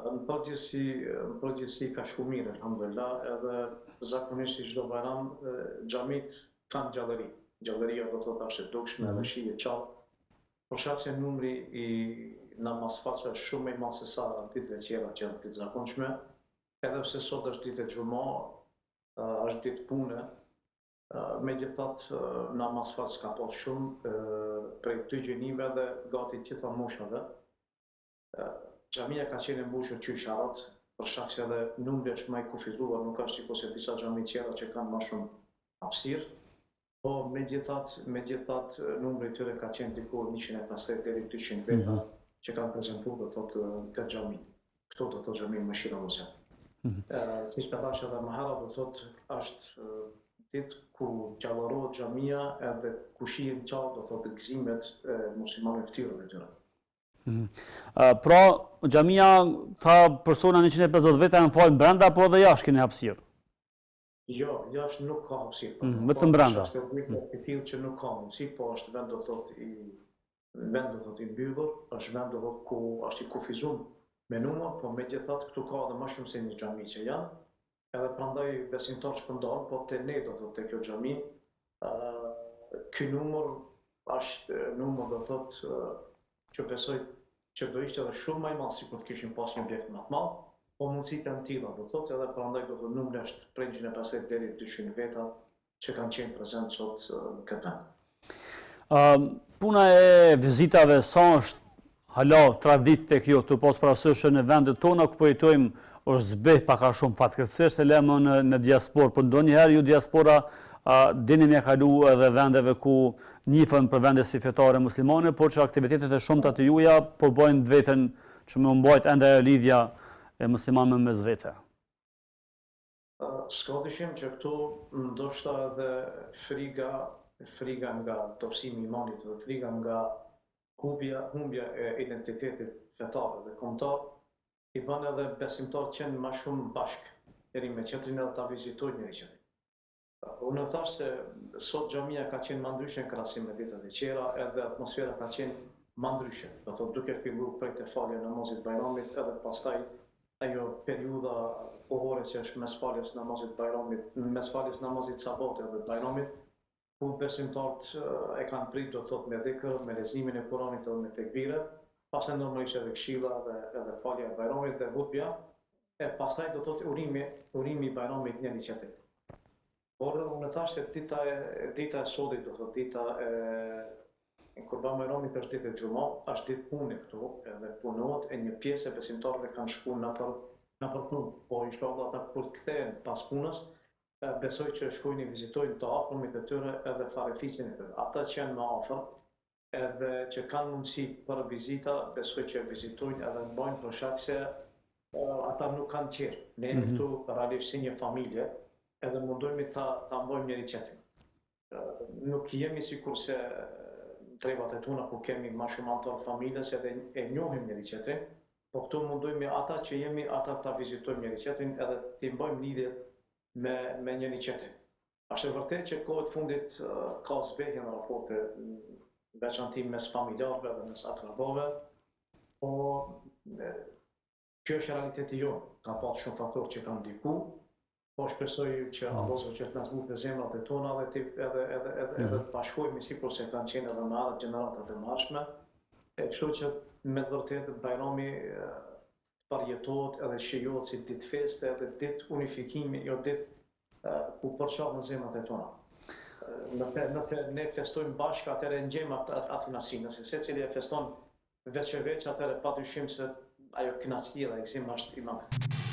Në përgjithësi ka shku mirë, alhamdulillah, edhe zakonisht çdo Bajram xhamit kanë gjallëri. Gjallëria do të thotë është e dukshme edhe shije qartë. Për shkak se numri i namazfaqeve është shumë i madh se sa ditëve tjera që janë ditë zakonshme, edhe pse sot është ditë e xumë, është ditë pune, megjithatë namazfaq ka pas shumë prej dy gjinive dhe gati gjitha moshave. Xhamia ka qenë e mbushur qysharat, për shkak se edhe numri është më i kufizuar, nuk është sikurse disa xhami tjera që kanë më shumë hapësirë. Po megjithatë numri i tyre ka qenë diku 150 deri 200 veta që kanë prezantuar do thotë këtë xhami. Këto do thotë xhami Mëshira Ose. Siç ka thashë edhe më herët, do thotë është ditë ku gjallarohet xhamia edhe ku shihen qartë do thotë gëzimet e muslimanëve fytyrave të tyre. Pra, xhamia ka persona 150 veta janë falë brenda apo edhe jashtë keni hapësirë? Jo, jashtë nuk ka hapësirë. Vetëm brenda. Është të tillë që nuk ka mundësi, po është vend do thotë i mbyllur, është vend do thotë ku është i kufizuar me numër, po megjithatë këtu ka edhe më shumë se një xhami që janë. Edhe prandaj besimtarë shpërndar, po te ne do thotë te kjo xhami, ky numër është numër do thotë që besoj që do ishte edhe shumë më i madh sikur të kishin pas një objekt më të madh, po mundësitë janë tilla, do thotë edhe prandaj do thotë numri është prej 150 deri 200 veta që kanë qenë prezent sot në këtë vend. Puna e vizitave sa është hala traditë tek ju të pas parasysh në vendet tona ku po jetojmë është zbeh pak a shumë fatkeqësisht e lëmë në diasporë, por ndonjëherë ju diaspora dini me kalu edhe vendeve ku njihen për vende si fetare muslimane, por që aktivitetet e shumta të juaja po bëjnë vetën që më mbajt ende lidhja e muslimanëve mes vete. S'ka dyshim që këtu ndoshta edhe friga nga dobësimi i imanit dhe friga nga humbja e identitetit fetar dhe kombëtar i bën edhe besimtarët që janë më shumë bashkë, njëri me tjetrin edhe ta vizitojnë njëri tjetrin. Unë thash se sot xhamia ka qenë më ndryshe në krahasim me ditët e tjera, edhe atmosfera ka qenë më ndryshe. Do thotë duke filluar prej te falja e namazit Bajramit edhe pastaj ajo periudha kohore që është mes faljes namazit Bajramit, mes faljes namazit Sabatit dhe Bajramit, ku besimtarët e kanë prit do thotë me dhikr, me leximin e Kuranit edhe me tekbire, pastaj normalisht edhe këshilla edhe falja e Bajramit dhe hutbja, e pastaj do thotë urimi i Bajramit njëri tjetrit. Por unë thash se dita e sotit, do thotë dita e Kurban Bajramit është ditë e xumë, është ditë pune këtu, edhe punohet e një pjesë e besimtarëve kanë shkuar në për punë, po inshallah ata kur kthehen pas punës, besoj që shkojnë i vizitojnë të afërmit e tyre edhe farefisin e tyre. Ata që janë më afër, edhe që kanë mundësi për vizita, besoj që vizitojnë edhe mbajnë për shkak se ata nuk kanë qerë. Ne këtu realisht si një familje, edhe mundohemi ta mbojmë njëri tjetrin. Nuk jemi sikurse trevat e tona ku kemi më shumë antar familjes edhe e njohim njëri tjetrin, po këtu mundohemi ata që jemi, ata ta vizitojmë njëri tjetrin edhe t'i mbojmë lidhjet me njëri tjetrin. Është e vërtetë që kohët fundit ka zbehje në raporte veçanti mes familjarëve dhe mes akrabave, po kjo është realiteti jonë. Ka pas shumë faktorë që kanë ndikuar. Po shpresoj që Allahu që të na zbulojë zemrat e tona dhe edhe të bashkohemi sikur se kanë qenë edhe në atë gjeneratat e mëparshme. Kështu që me të vërtetë Bajrami përjetohet edhe shijohet si ditë feste edhe ditë unifikimi, jo ditë ku përçarën zemrat e tona. Nëse ne festojmë bashkë, atëherë ngjejmë atë kënaqësi. Nëse secili e feston veç atëherë padyshim se ajo kënaqësia dhe gëzimi është i madh.